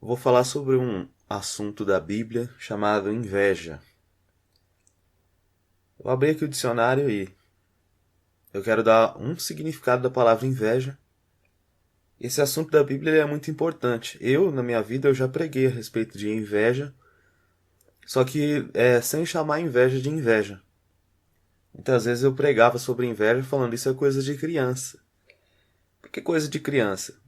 Vou falar sobre um assunto da Bíblia chamado inveja. Eu abri aqui o dicionário e eu quero dar um significado da palavra inveja. Esse assunto da Bíblia é muito importante. Na minha vida, eu já preguei a respeito de inveja, só que sem chamar a inveja de inveja. Muitas vezes eu pregava sobre inveja falando isso é coisa de criança. Por que coisa de criança?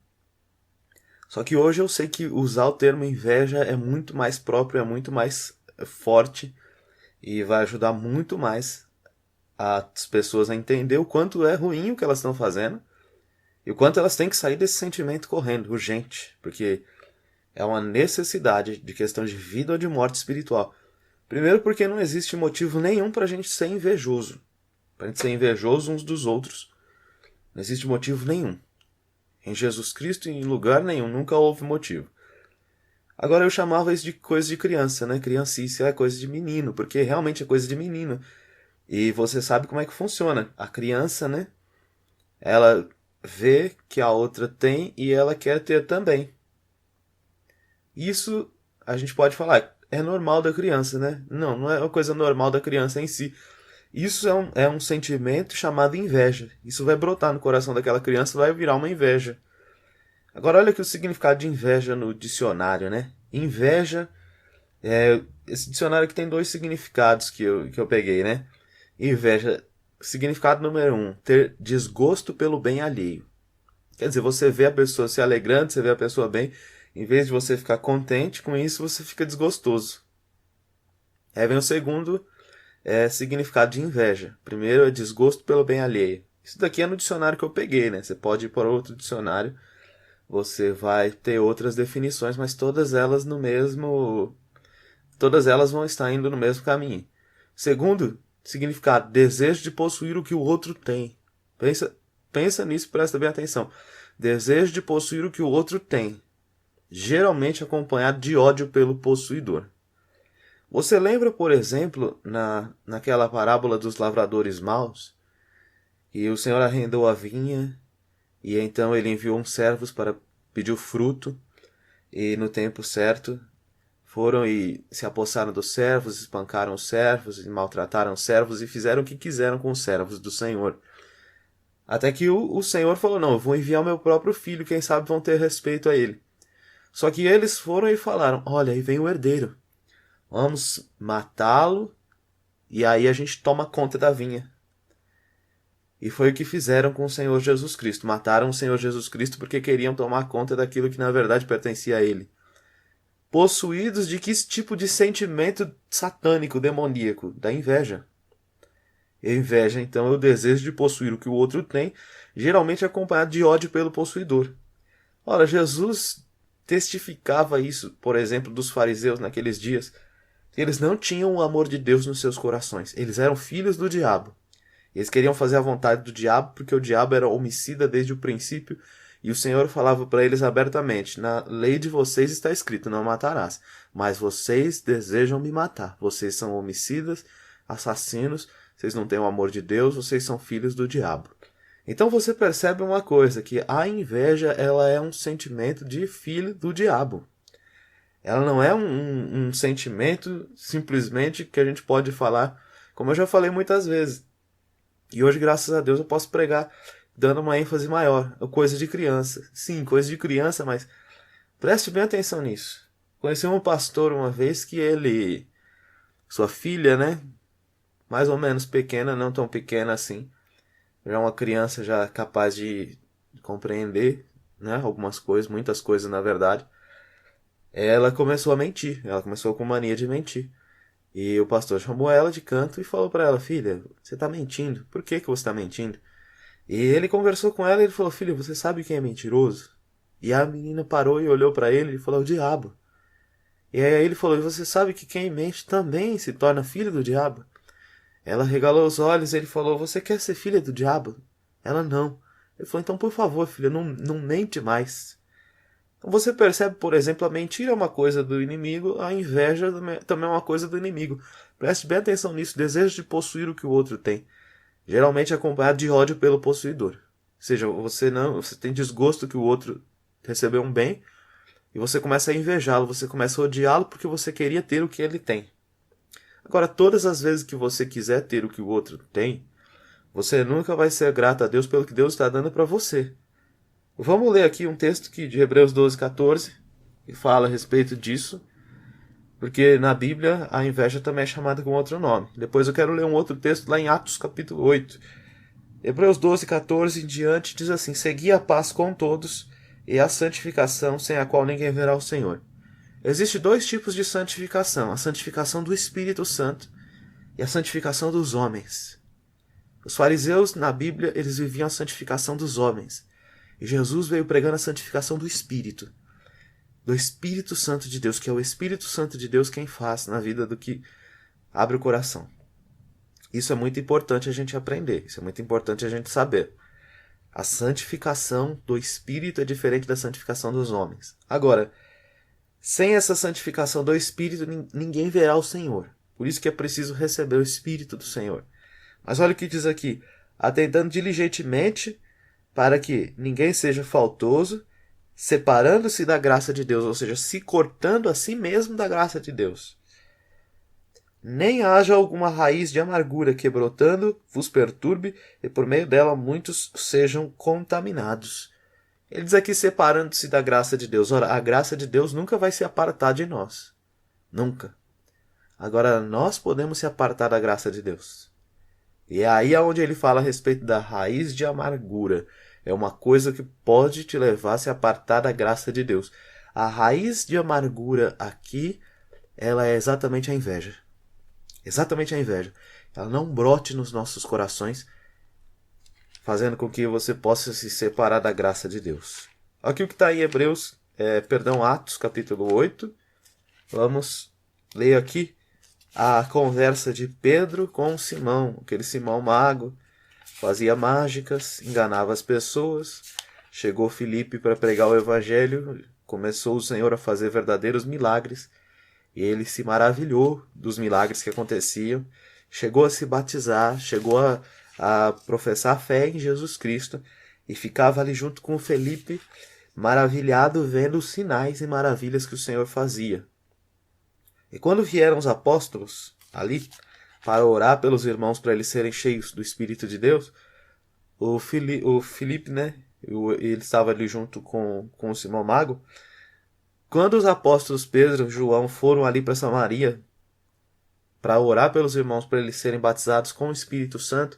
Só que hoje eu sei que usar o termo inveja é muito mais próprio, é muito mais forte e vai ajudar muito mais as pessoas a entender o quanto é ruim o que elas estão fazendo e o quanto elas têm que sair desse sentimento correndo, urgente, porque é uma necessidade de questão de vida ou de morte espiritual. Primeiro porque não existe motivo nenhum para a gente ser invejoso. Para a gente ser invejoso uns dos outros. Não existe motivo nenhum. Em Jesus Cristo, em lugar nenhum, nunca houve motivo. Agora eu chamava isso de coisa de criança, né? Criancice é coisa de menino, porque realmente é coisa de menino. E você sabe como é que funciona. A criança, né? Ela vê que a outra tem e ela quer ter também. Isso a gente pode falar, é normal da criança, né? Não, não é uma coisa normal da criança em si. Isso é um sentimento chamado inveja. Isso vai brotar no coração daquela criança e vai virar uma inveja. Agora olha aqui o significado de inveja no dicionário, né? Inveja, esse dicionário aqui tem dois significados que eu peguei, né? Inveja, significado número 1, ter desgosto pelo bem alheio. Quer dizer, você vê a pessoa se alegrando, você vê a pessoa bem, em vez de você ficar contente com isso, você fica desgostoso. Aí vem o segundo significado de inveja. Primeiro é desgosto pelo bem alheio. Isso daqui é no dicionário que eu peguei, né? Você pode ir para outro dicionário, você vai ter outras definições, mas todas elas vão estar indo no mesmo caminho. Segundo significado, desejo de possuir o que o outro tem. Pensa nisso, presta bem atenção. Desejo de possuir o que o outro tem, geralmente acompanhado de ódio pelo possuidor. Você lembra, por exemplo, naquela parábola dos lavradores maus? E o Senhor arrendou a vinha, e então ele enviou uns servos para pedir o fruto, e no tempo certo foram e se apossaram dos servos, espancaram os servos, e maltrataram os servos, e fizeram o que quiseram com os servos do Senhor. Até que o Senhor falou, não, eu vou enviar o meu próprio filho, quem sabe vão ter respeito a ele. Só que eles foram e falaram, olha, aí vem o herdeiro. Vamos matá-lo e aí a gente toma conta da vinha. E foi o que fizeram com o Senhor Jesus Cristo. Mataram o Senhor Jesus Cristo porque queriam tomar conta daquilo que na verdade pertencia a ele. Possuídos de que tipo de sentimento satânico, demoníaco? Da inveja. E a inveja, então, é o desejo de possuir o que o outro tem, geralmente acompanhado de ódio pelo possuidor. Ora, Jesus testificava isso, por exemplo, dos fariseus naqueles dias. Eles não tinham o amor de Deus nos seus corações. Eles eram filhos do diabo. Eles queriam fazer a vontade do diabo porque o diabo era homicida desde o princípio e o Senhor falava para eles abertamente, na lei de vocês está escrito, não matarás. Mas vocês desejam me matar. Vocês são homicidas, assassinos, vocês não têm o amor de Deus, vocês são filhos do diabo. Então você percebe uma coisa, que a inveja ela é um sentimento de filho do diabo. Ela não é um sentimento simplesmente que a gente pode falar, como eu já falei muitas vezes. E hoje, graças a Deus, eu posso pregar dando uma ênfase maior. Coisa de criança. Sim, coisa de criança, mas preste bem atenção nisso. Conheci um pastor uma vez que sua filha, né? Mais ou menos pequena, não tão pequena assim. Já uma criança já capaz de compreender, né? Algumas coisas, muitas coisas na verdade. Ela começou a mentir. Ela começou com mania de mentir. E o pastor chamou ela de canto e falou para ela, filha, você está mentindo. Por que você está mentindo? E ele conversou com ela e ele falou, filha, você sabe quem é mentiroso? E a menina parou e olhou para ele e falou, o diabo. E aí ele falou, e você sabe que quem mente também se torna filho do diabo? Ela regalou os olhos e ele falou, você quer ser filha do diabo? Ela não. Ele falou, então por favor, filha, não mente mais. Então você percebe, por exemplo, a mentira é uma coisa do inimigo, a inveja também é uma coisa do inimigo. Preste bem atenção nisso, desejo de possuir o que o outro tem. Geralmente acompanhado de ódio pelo possuidor. Ou seja, você tem desgosto que o outro recebeu um bem, E você começa a invejá-lo, você começa a odiá-lo porque você queria ter o que ele tem. Agora, todas as vezes que você quiser ter o que o outro tem, você nunca vai ser grato a Deus pelo que Deus está dando para você. Vamos ler aqui um texto de Hebreus 12:14, que fala a respeito disso, porque na Bíblia a inveja também é chamada com outro nome. Depois eu quero ler um outro texto lá em Atos capítulo 8. Hebreus 12:14 em diante diz assim: segui a paz com todos e a santificação, sem a qual ninguém verá o Senhor. Existem dois tipos de santificação: a santificação do Espírito Santo e a santificação dos homens. Os fariseus, na Bíblia, eles viviam a santificação dos homens. E Jesus veio pregando a santificação do Espírito. Do Espírito Santo de Deus, que é o Espírito Santo de Deus quem faz na vida do que abre o coração. Isso é muito importante a gente aprender, isso é muito importante a gente saber. A santificação do Espírito é diferente da santificação dos homens. Agora, sem essa santificação do Espírito, ninguém verá o Senhor. Por isso que é preciso receber o Espírito do Senhor. Mas olha o que diz aqui: atentando diligentemente para que ninguém seja faltoso, separando-se da graça de Deus, ou seja, se cortando a si mesmo da graça de Deus. Nem haja alguma raiz de amargura que, brotando, vos perturbe, e por meio dela muitos sejam contaminados. Ele diz aqui separando-se da graça de Deus. Ora, a graça de Deus nunca vai se apartar de nós. Nunca. Agora, nós podemos se apartar da graça de Deus. E é aí onde ele fala a respeito da raiz de amargura. É uma coisa que pode te levar a se apartar da graça de Deus. A raiz de amargura aqui, ela é exatamente a inveja. Exatamente a inveja. Ela não brote nos nossos corações, fazendo com que você possa se separar da graça de Deus. Aqui o que está em Hebreus, Atos capítulo 8. Vamos ler aqui a conversa de Pedro com Simão, aquele Simão mago, fazia mágicas, enganava as pessoas. Chegou Filipe para pregar o evangelho, começou o Senhor a fazer verdadeiros milagres, e ele se maravilhou dos milagres que aconteciam, chegou a se batizar, chegou a professar fé em Jesus Cristo, e ficava ali junto com Filipe, maravilhado vendo os sinais e maravilhas que o Senhor fazia. E quando vieram os apóstolos ali para orar pelos irmãos para eles serem cheios do Espírito de Deus, o Filipe, ele estava ali junto com o Simão Mago. Quando os apóstolos Pedro e João foram ali para Samaria para orar pelos irmãos para eles serem batizados com o Espírito Santo,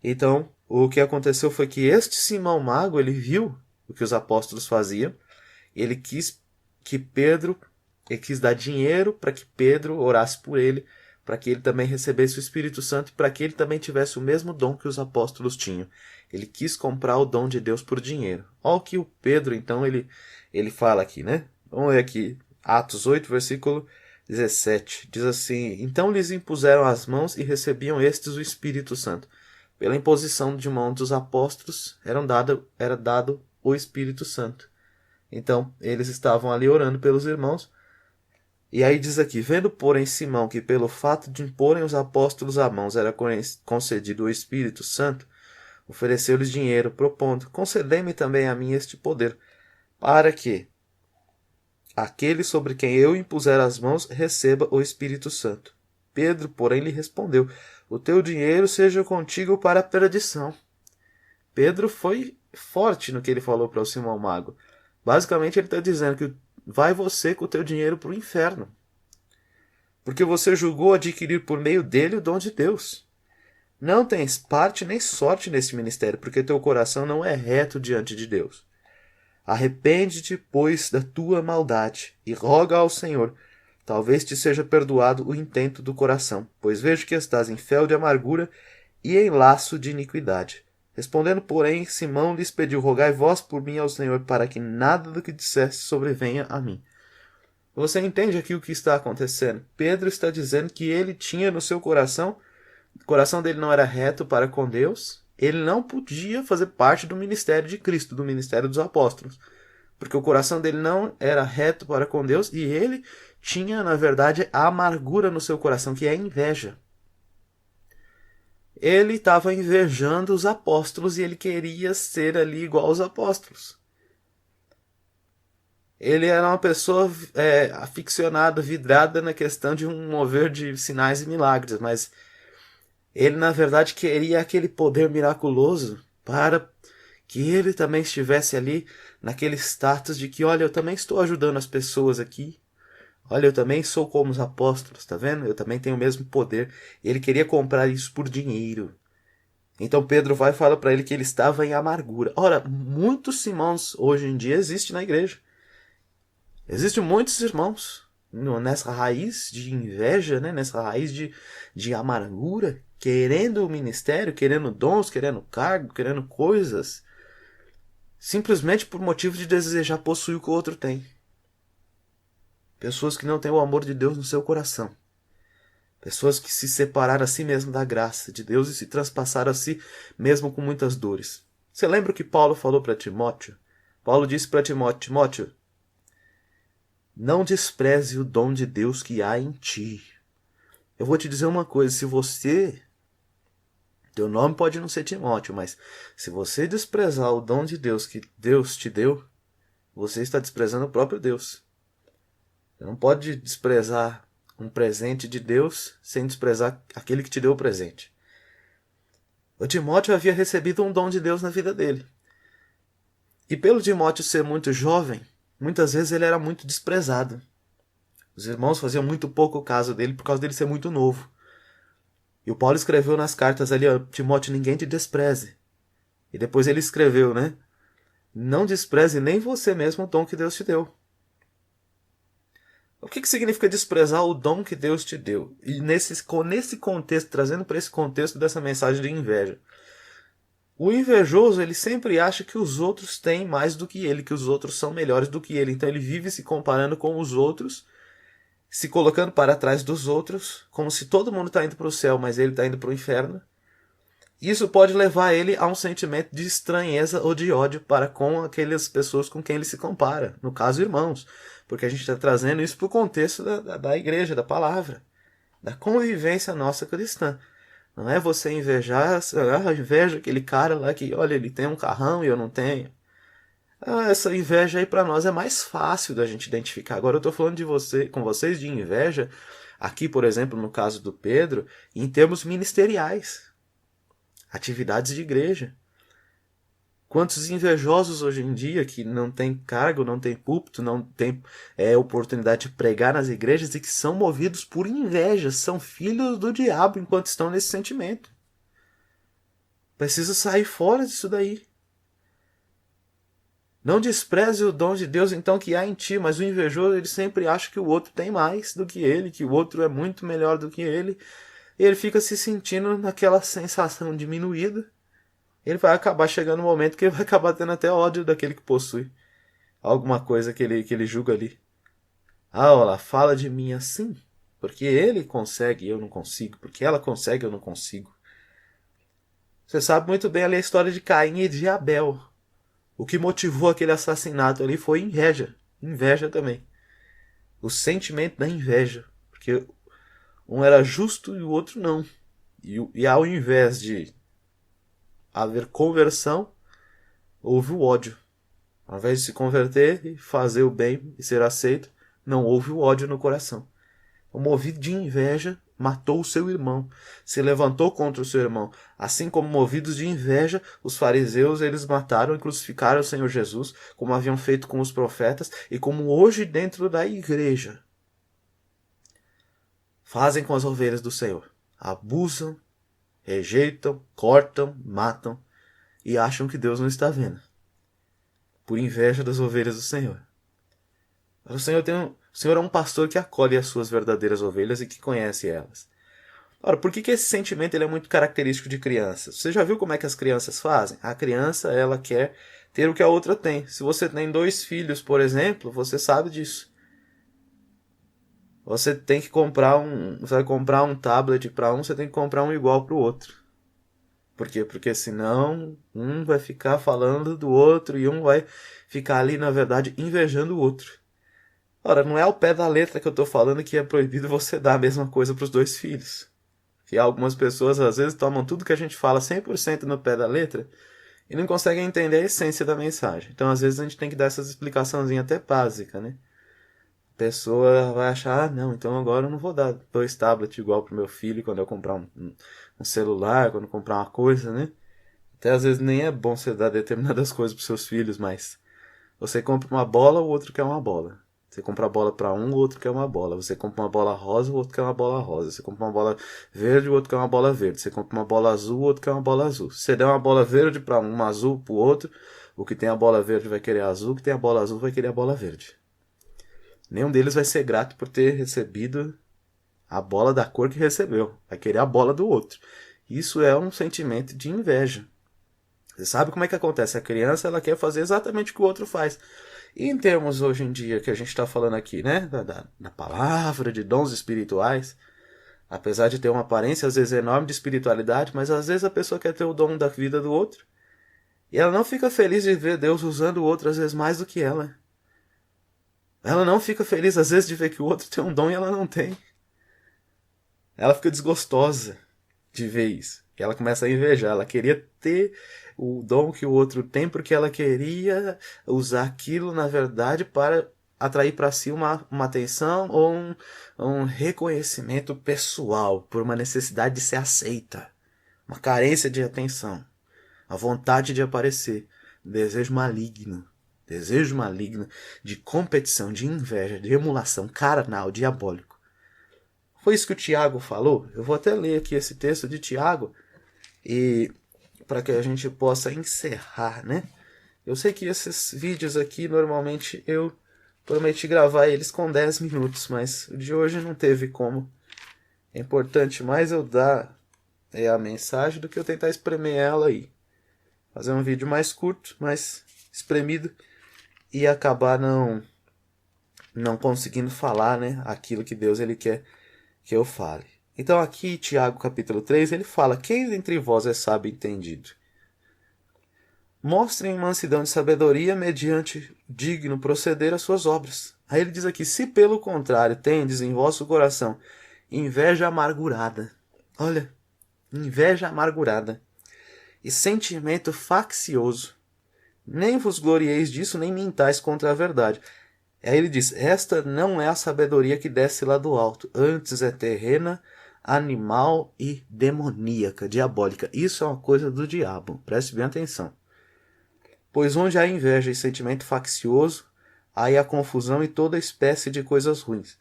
então o que aconteceu foi que este Simão Mago, ele viu o que os apóstolos faziam, ele quis dar dinheiro para que Pedro orasse por ele, para que ele também recebesse o Espírito Santo e para que ele também tivesse o mesmo dom que os apóstolos tinham. Ele quis comprar o dom de Deus por dinheiro. Olha o que o Pedro, então, ele fala aqui, né? Vamos ler aqui, Atos 8, versículo 17. Diz assim: então lhes impuseram as mãos e recebiam estes o Espírito Santo. Pela imposição de mão dos apóstolos era dado o Espírito Santo. Então, eles estavam ali orando pelos irmãos. E aí diz aqui: vendo, porém, Simão que pelo fato de imporem os apóstolos a mãos era concedido o Espírito Santo, ofereceu-lhes dinheiro, propondo: concedei-me também a mim este poder, para que aquele sobre quem eu impuser as mãos receba o Espírito Santo. Pedro, porém, lhe respondeu: o teu dinheiro seja contigo para a perdição. Pedro foi forte no que ele falou para o Simão Mago. Basicamente, ele está dizendo que vai você com o teu dinheiro para o inferno, porque você julgou adquirir por meio dele o dom de Deus. Não tens parte nem sorte nesse ministério, porque teu coração não é reto diante de Deus. Arrepende-te, pois, da tua maldade, e roga ao Senhor, talvez te seja perdoado o intento do coração, pois vejo que estás em fel de amargura e em laço de iniquidade. Respondendo, porém, Simão lhes pediu: rogai vós por mim ao Senhor, para que nada do que disseste sobrevenha a mim. Você entende aqui o que está acontecendo? Pedro está dizendo que ele tinha no seu coração, o coração dele não era reto para com Deus, ele não podia fazer parte do ministério de Cristo, do ministério dos apóstolos, porque o coração dele não era reto para com Deus e ele tinha, na verdade, a amargura no seu coração, que é a inveja. Ele estava invejando os apóstolos e ele queria ser ali igual aos apóstolos. Ele era uma pessoa aficionada, vidrada na questão de um mover de sinais e milagres, mas ele na verdade queria aquele poder miraculoso para que ele também estivesse ali naquele status de que, olha, eu também estou ajudando as pessoas aqui. Olha, eu também sou como os apóstolos, tá vendo? Eu também tenho o mesmo poder. Ele queria comprar isso por dinheiro. Então Pedro vai e fala para ele que ele estava em amargura. Ora, muitos irmãos hoje em dia existem na igreja. Existem muitos irmãos nessa raiz de inveja, né? Nessa raiz de amargura, querendo o ministério, querendo dons, querendo cargo, querendo coisas, simplesmente por motivo de desejar possuir o que o outro tem. Pessoas que não têm o amor de Deus no seu coração. Pessoas que se separaram a si mesmo da graça de Deus e se transpassaram a si mesmo com muitas dores. Você lembra o que Paulo falou para Timóteo? Paulo disse para Timóteo, Timóteo, não despreze o dom de Deus que há em ti. Eu vou te dizer uma coisa, se você... Teu nome pode não ser Timóteo, mas se você desprezar o dom de Deus que Deus te deu, você está desprezando o próprio Deus. Você não pode desprezar um presente de Deus sem desprezar aquele que te deu o presente. O Timóteo havia recebido um dom de Deus na vida dele. E pelo Timóteo ser muito jovem, muitas vezes ele era muito desprezado. Os irmãos faziam muito pouco caso dele por causa dele ser muito novo. E o Paulo escreveu nas cartas ali, ó, Timóteo, ninguém te despreze. E depois ele escreveu, né? Não despreze nem você mesmo o dom que Deus te deu. O que significa desprezar o dom que Deus te deu? E nesse contexto, trazendo para esse contexto dessa mensagem de inveja. O invejoso, ele sempre acha que os outros têm mais do que ele, que os outros são melhores do que ele. Então ele vive se comparando com os outros, se colocando para trás dos outros, como se todo mundo está indo para o céu, mas ele está indo para o inferno. Isso pode levar ele a um sentimento de estranheza ou de ódio para com aquelas pessoas com quem ele se compara. No caso, irmãos. Porque a gente está trazendo isso para o contexto da igreja, da palavra. Da convivência nossa cristã. Não é você invejar, inveja aquele cara lá que, olha, ele tem um carrão e eu não tenho. Essa inveja aí para nós é mais fácil da gente identificar. Agora eu estou falando com vocês de inveja, aqui, por exemplo, no caso do Pedro, em termos ministeriais. Atividades de igreja. Quantos invejosos hoje em dia que não tem cargo, não tem púlpito, não tem oportunidade de pregar nas igrejas e que são movidos por inveja, são filhos do diabo enquanto estão nesse sentimento. Precisa sair fora disso daí. Não despreze o dom de Deus então que há em ti, mas o invejoso ele sempre acha que o outro tem mais do que ele, que o outro é muito melhor do que ele. E ele fica se sentindo naquela sensação diminuída. Ele vai acabar chegando no momento que ele vai acabar tendo até ódio daquele que possui alguma coisa que ele julga ali. Ela fala de mim assim, porque ele consegue e eu não consigo, porque ela consegue e eu não consigo. Você sabe muito bem ali a história de Caim e de Abel. O que motivou aquele assassinato ali foi inveja. Inveja também. O sentimento da inveja. Porque um era justo e o outro não. E ao invés de haver conversão, houve o ódio. Ao invés de se converter e fazer o bem e ser aceito, não houve o ódio no coração. O movido de inveja matou o seu irmão, se levantou contra o seu irmão. Assim como movidos de inveja, os fariseus eles mataram e crucificaram o Senhor Jesus, como haviam feito com os profetas e como hoje dentro da igreja fazem com as ovelhas do Senhor. Abusam, rejeitam, cortam, matam e acham que Deus não está vendo. Por inveja das ovelhas do Senhor. O Senhor é um pastor que acolhe as suas verdadeiras ovelhas e que conhece elas. Ora, por que esse sentimento ele é muito característico de crianças? Você já viu como é que as crianças fazem? A criança ela quer ter o que a outra tem. Se você tem 2 filhos, por exemplo, você sabe disso. Você tem que você vai comprar um tablet para um, você tem que comprar um igual para o outro. Por quê? Porque senão um vai ficar falando do outro e um vai ficar ali, na verdade, invejando o outro. Ora, não é ao pé da letra que eu estou falando que é proibido você dar a mesma coisa para os 2 filhos. Que algumas pessoas às vezes tomam tudo que a gente fala 100% no pé da letra e não conseguem entender a essência da mensagem. Então, às vezes, a gente tem que dar essas explicaçãozinhas até básicas, né? A pessoa vai achar, ah, não, então agora eu não vou dar 2 tablets igual pro meu filho quando eu comprar um celular, quando eu comprar uma coisa, né? Até às vezes nem é bom você dar determinadas coisas pros seus filhos, mas você compra uma bola, o outro quer uma bola. Você compra a bola para um, o outro quer uma bola. Você compra uma bola rosa, o outro quer uma bola rosa. Você compra uma bola verde, o outro quer uma bola verde. Você compra uma bola azul, o outro quer uma bola azul. Se você der uma bola verde para um, uma azul para o outro, o que tem a bola verde vai querer a azul, o que tem a bola azul vai querer a bola verde. Nenhum deles vai ser grato por ter recebido a bola da cor que recebeu. Vai querer a bola do outro. Isso é um sentimento de inveja. Você sabe como é que acontece? A criança ela quer fazer exatamente o que o outro faz. E em termos hoje em dia que a gente está falando aqui, né? Da palavra, de dons espirituais, apesar de ter uma aparência às vezes enorme de espiritualidade, mas às vezes a pessoa quer ter o dom da vida do outro. E ela não fica feliz de ver Deus usando o outro às vezes mais do que ela. Ela não fica feliz às vezes de ver que o outro tem um dom e ela não tem. Ela fica desgostosa de ver isso. E ela começa a invejar. Ela queria ter o dom que o outro tem porque ela queria usar aquilo, na verdade, para atrair para si uma atenção ou um reconhecimento pessoal por uma necessidade de ser aceita. Uma carência de atenção. A vontade de aparecer. Desejo maligno. Desejo maligno de competição, de inveja, de emulação carnal, diabólico. Foi isso que o Tiago falou? Eu vou até ler aqui esse texto de Tiago e para que a gente possa encerrar, né? Eu sei que esses vídeos aqui normalmente eu prometi gravar eles com 10 minutos, mas o de hoje não teve como. É importante mais eu dar a mensagem do que eu tentar espremer ela aí. Fazer um vídeo mais curto, mais espremido e acabar não conseguindo falar, né, aquilo que Deus ele quer que eu fale. Então aqui, Tiago capítulo 3, ele fala: quem dentre vós é sábio e entendido? Mostrem mansidão de sabedoria mediante digno proceder as suas obras. Aí ele diz aqui: se pelo contrário tendes em vosso coração inveja amargurada. Olha, inveja amargurada e sentimento faccioso, nem vos glorieis disso, nem mintais contra a verdade. Aí ele diz: esta não é a sabedoria que desce lá do alto, antes é terrena, animal e demoníaca, diabólica. Isso é uma coisa do diabo, preste bem atenção. Pois onde há inveja e sentimento faccioso, há a confusão e toda espécie de coisas ruins.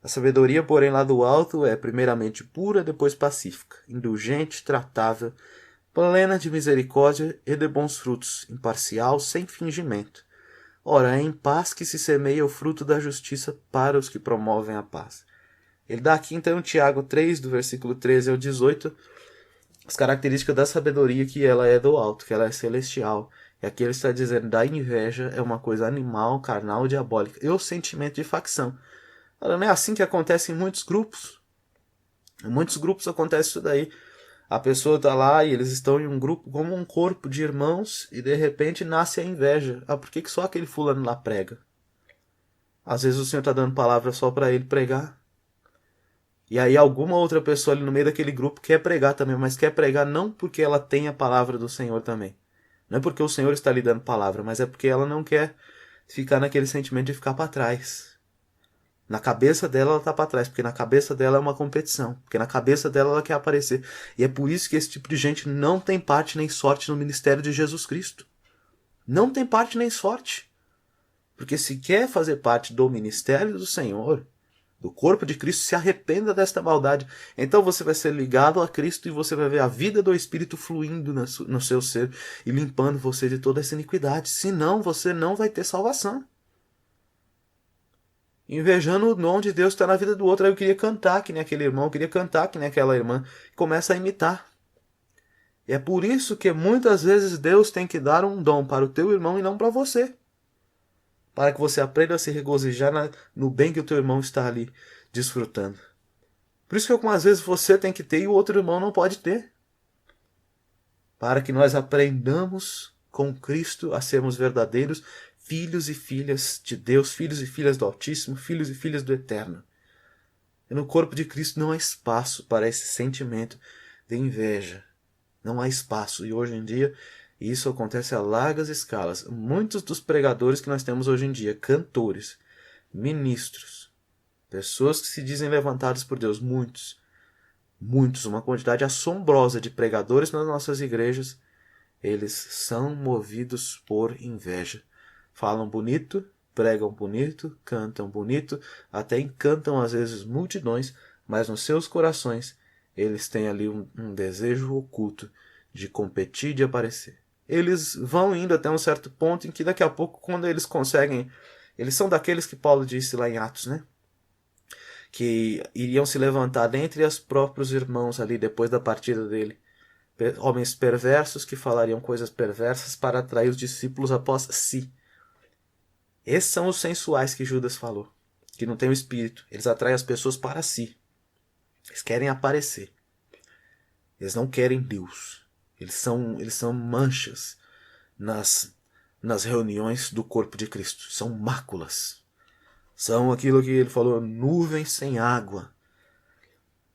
A sabedoria, porém, lá do alto é primeiramente pura, depois pacífica, indulgente, tratável, plena de misericórdia e de bons frutos, imparcial, sem fingimento. Ora, é em paz que se semeia o fruto da justiça para os que promovem a paz. Ele dá aqui então Tiago 3, do versículo 13 ao 18, as características da sabedoria, que ela é do alto, que ela é celestial. E aqui ele está dizendo da inveja é uma coisa animal, carnal, diabólica. E o sentimento de facção. Ora, não é assim que acontece em muitos grupos? Em muitos grupos acontece isso daí. A pessoa está lá e eles estão em um grupo como um corpo de irmãos e de repente nasce a inveja. Ah, por que só aquele fulano lá prega? Às vezes o Senhor está dando palavra só para ele pregar. E aí alguma outra pessoa ali no meio daquele grupo quer pregar também, mas quer pregar não porque ela tem a palavra do Senhor também. Não é porque o Senhor está lhe dando palavra, mas é porque ela não quer ficar naquele sentimento de ficar para trás. Na cabeça dela ela está para trás, porque na cabeça dela é uma competição, porque na cabeça dela ela quer aparecer. E é por isso que esse tipo de gente não tem parte nem sorte no ministério de Jesus Cristo. Não tem parte nem sorte. Porque se quer fazer parte do ministério do Senhor, do corpo de Cristo, se arrependa desta maldade. Então você vai ser ligado a Cristo e você vai ver a vida do Espírito fluindo no seu ser e limpando você de toda essa iniquidade. Senão você não vai ter salvação. Invejando o dom de Deus que está na vida do outro. Aí eu queria cantar que nem aquele irmão, eu queria cantar que nem aquela irmã. Começa a imitar. E é por isso que muitas vezes Deus tem que dar um dom para o teu irmão e não para você. Para que você aprenda a se regozijar no bem que o teu irmão está ali desfrutando. Por isso que algumas vezes você tem que ter e o outro irmão não pode ter. Para que nós aprendamos com Cristo a sermos verdadeiros filhos e filhas de Deus, filhos e filhas do Altíssimo, filhos e filhas do Eterno. E no corpo de Cristo não há espaço para esse sentimento de inveja. Não há espaço. E hoje em dia, E isso acontece a largas escalas. Muitos dos pregadores que nós temos hoje em dia, cantores, ministros, pessoas que se dizem levantados por Deus, muitos, uma quantidade assombrosa de pregadores nas nossas igrejas, eles são movidos por inveja. Falam bonito, pregam bonito, cantam bonito, até encantam às vezes multidões, mas nos seus corações eles têm ali um desejo oculto de competir, de aparecer. Eles vão indo até um certo ponto em que daqui a pouco, quando eles conseguem... Eles são daqueles que Paulo disse lá em Atos, né? Que iriam se levantar dentre os próprios irmãos ali depois da partida dele. Homens perversos que falariam coisas perversas para atrair os discípulos após si. Esses são os sensuais que Judas falou, que não tem o espírito. Eles atraem as pessoas para si. Eles querem aparecer. Eles não querem Deus. Eles são manchas nas reuniões do corpo de Cristo. São máculas. São aquilo que ele falou, nuvens sem água.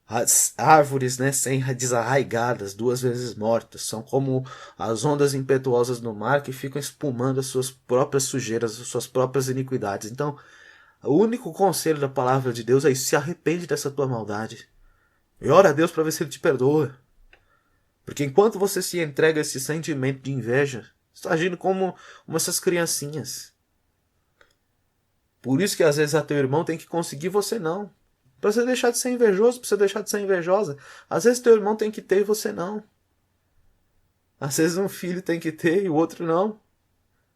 As árvores, né, desarraigadas, 2 vezes mortas. São como as ondas impetuosas do mar que ficam espumando as suas próprias sujeiras, as suas próprias iniquidades. Então, o único conselho da palavra de Deus é isso: se arrepende dessa tua maldade. E ora a Deus para ver se Ele te perdoa. Porque enquanto você se entrega a esse sentimento de inveja, você está agindo como essas criancinhas. Por isso que às vezes a teu irmão tem que conseguir, você não. Para você deixar de ser invejoso, para você deixar de ser invejosa. Às vezes teu irmão tem que ter e você não. Às vezes um filho tem que ter e o outro não.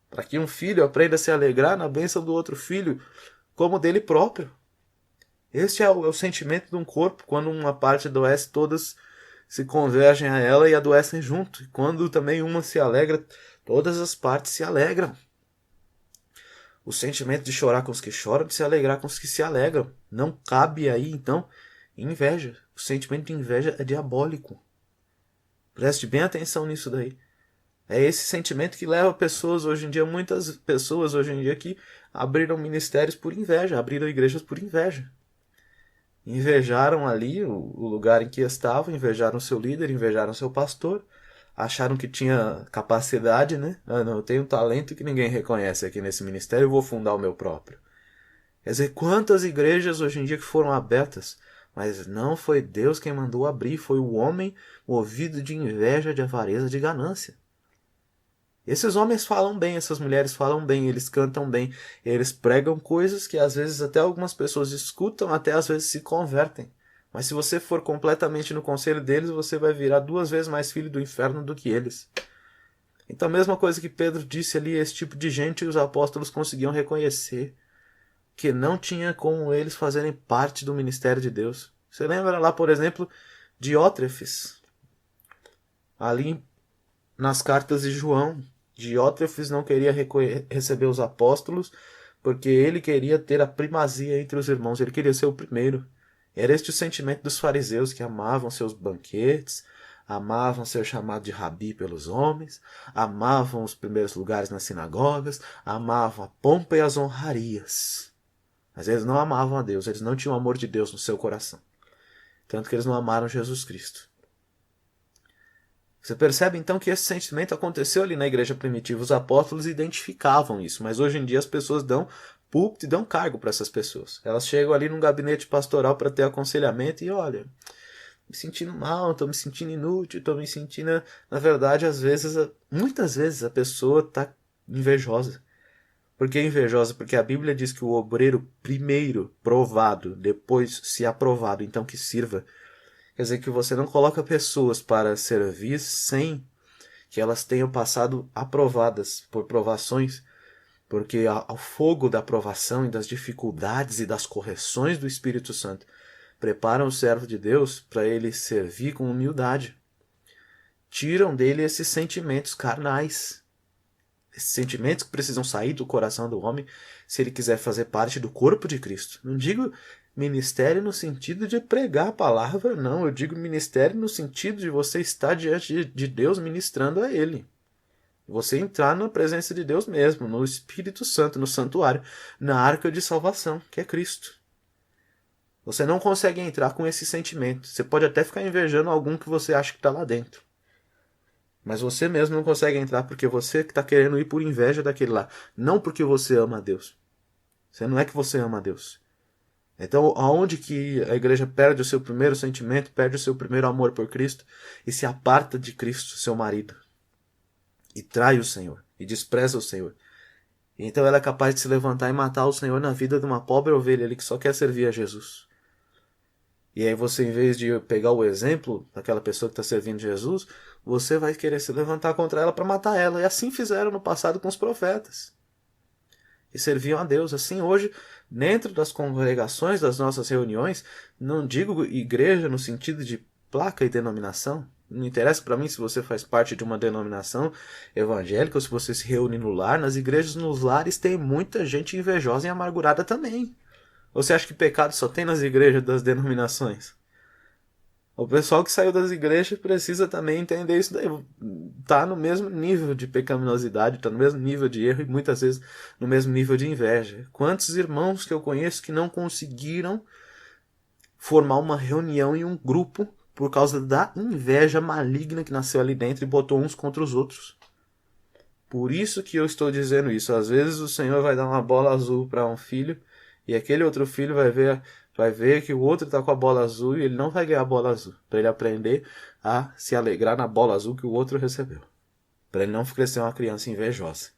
Para que um filho aprenda a se alegrar na bênção do outro filho, como dele próprio. Este é o sentimento de um corpo, quando uma parte adoece, todas se convergem a ela e adoecem junto. E quando também uma se alegra, todas as partes se alegram. O sentimento de chorar com os que choram, de se alegrar com os que se alegram. Não cabe aí, então, inveja. O sentimento de inveja é diabólico. Preste bem atenção nisso daí. É esse sentimento que leva pessoas hoje em dia, muitas pessoas hoje em dia que abriram ministérios por inveja, abriram igrejas por inveja. Invejaram ali o lugar em que estavam, invejaram seu líder, invejaram seu pastor, acharam que tinha capacidade, né? Ah, não, eu tenho um talento que ninguém reconhece aqui nesse ministério, eu vou fundar o meu próprio. Quer dizer, quantas igrejas hoje em dia que foram abertas, mas não foi Deus quem mandou abrir, foi o homem movido de inveja, de avareza, de ganância. Esses homens falam bem, essas mulheres falam bem, eles cantam bem, eles pregam coisas que às vezes até algumas pessoas escutam, até às vezes se convertem. Mas se você for completamente no conselho deles, você vai virar 2 vezes mais filho do inferno do que eles. Então a mesma coisa que Pedro disse ali, esse tipo de gente os apóstolos conseguiam reconhecer que não tinha como eles fazerem parte do ministério de Deus. Você lembra lá, por exemplo, Diótrefes? Ali nas cartas de João, Diótrefes não queria receber os apóstolos porque ele queria ter a primazia entre os irmãos, ele queria ser o primeiro. Era este o sentimento dos fariseus, que amavam seus banquetes, amavam ser chamado de rabi pelos homens, amavam os primeiros lugares nas sinagogas, amavam a pompa e as honrarias. Mas eles não amavam a Deus, eles não tinham o amor de Deus no seu coração. Tanto que eles não amaram Jesus Cristo. Você percebe então que esse sentimento aconteceu ali na igreja primitiva. Os apóstolos identificavam isso, mas hoje em dia as pessoas dão púlpito e dão cargo para essas pessoas. Elas chegam ali num gabinete pastoral para ter aconselhamento e olha, me sentindo mal, estou me sentindo inútil, estou me sentindo... Na verdade, muitas vezes a pessoa está invejosa. Por que invejosa? Porque a Bíblia diz que o obreiro primeiro provado, depois se aprovado, então que sirva. Quer dizer que você não coloca pessoas para servir sem que elas tenham passado aprovadas por provações, porque ao fogo da aprovação e das dificuldades e das correções do Espírito Santo preparam o servo de Deus para ele servir com humildade. Tiram dele esses sentimentos carnais, esses sentimentos que precisam sair do coração do homem se ele quiser fazer parte do corpo de Cristo. Não digo ministério no sentido de pregar a palavra, não. Eu digo ministério no sentido de você estar diante de Deus ministrando a Ele. Você entrar na presença de Deus mesmo, no Espírito Santo, no santuário, na arca de salvação, que é Cristo. Você não consegue entrar com esse sentimento. Você pode até ficar invejando algum que você acha que está lá dentro. Mas você mesmo não consegue entrar porque você que está querendo ir por inveja daquele lá. Não porque você ama a Deus. Não é que você ama a Deus. Então, aonde que a igreja perde o seu primeiro sentimento, perde o seu primeiro amor por Cristo e se aparta de Cristo, seu marido, e trai o Senhor, e despreza o Senhor. Então ela é capaz de se levantar e matar o Senhor na vida de uma pobre ovelha ali que só quer servir a Jesus. E aí você, em vez de pegar o exemplo daquela pessoa que está servindo Jesus, você vai querer se levantar contra ela para matar ela. E assim fizeram no passado com os profetas. E serviam a Deus. Assim, hoje, dentro das congregações das nossas reuniões, não digo igreja no sentido de placa e denominação. Não interessa para mim se você faz parte de uma denominação evangélica ou se você se reúne no lar. Nas igrejas, nos lares, tem muita gente invejosa e amargurada também. Ou você acha que pecado só tem nas igrejas das denominações? O pessoal que saiu das igrejas precisa também entender isso daí. Tá no mesmo nível de pecaminosidade, tá no mesmo nível de erro e muitas vezes no mesmo nível de inveja. Quantos irmãos que eu conheço que não conseguiram formar uma reunião em um grupo por causa da inveja maligna que nasceu ali dentro e botou uns contra os outros. Por isso que eu estou dizendo isso. Às vezes o Senhor vai dar uma bola azul para um filho e aquele outro filho vai ver que o outro está com a bola azul e ele não vai ganhar a bola azul. Para ele aprender a se alegrar na bola azul que o outro recebeu. Para ele não crescer uma criança invejosa.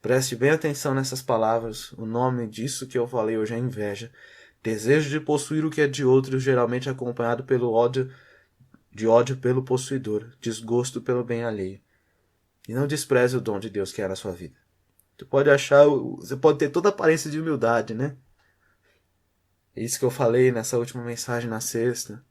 Preste bem atenção nessas palavras. O nome disso que eu falei hoje é inveja. Desejo de possuir o que é de outro, geralmente acompanhado pelo ódio pelo possuidor, desgosto pelo bem alheio. E não despreze o dom de Deus que há na sua vida. Você pode ter toda a aparência de humildade, né? É isso que eu falei nessa última mensagem na sexta.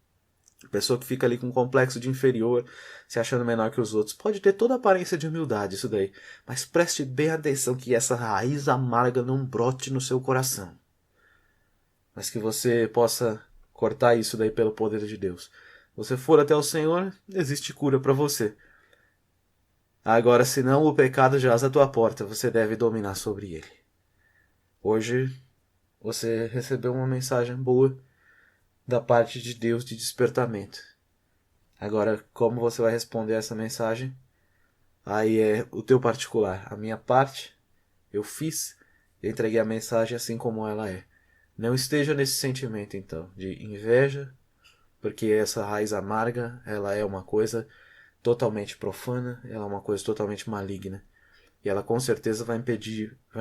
A pessoa que fica ali com um complexo de inferior, se achando menor que os outros, pode ter toda a aparência de humildade, isso daí. Mas preste bem atenção que essa raiz amarga não brote no seu coração. Mas que você possa cortar isso daí pelo poder de Deus. Se você for até o Senhor, existe cura para você. Agora, se não, o pecado jaz à tua porta, você deve dominar sobre ele. Hoje, você recebeu uma mensagem boa da parte de Deus de despertamento. Agora, como você vai responder essa mensagem? Aí é o teu particular. A minha parte, eu fiz, eu entreguei a mensagem assim como ela é. Não esteja nesse sentimento, então, de inveja, porque essa raiz amarga, ela é uma coisa totalmente profana, ela é uma coisa totalmente maligna. E ela com certeza vai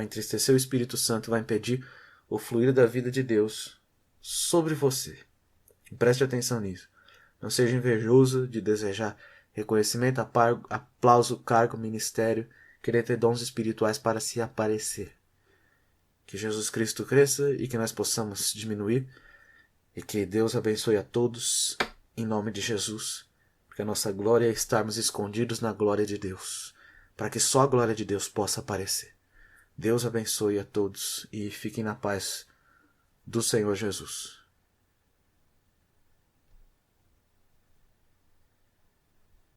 entristecer o Espírito Santo, vai impedir o fluir da vida de Deus sobre você. Preste atenção nisso. Não seja invejoso de desejar reconhecimento, aplauso, cargo, ministério, querer ter dons espirituais para se aparecer. Que Jesus Cristo cresça e que nós possamos diminuir. E que Deus abençoe a todos, em nome de Jesus. Porque a nossa glória é estarmos escondidos na glória de Deus, para que só a glória de Deus possa aparecer. Deus abençoe a todos e fiquem na paz do Senhor Jesus.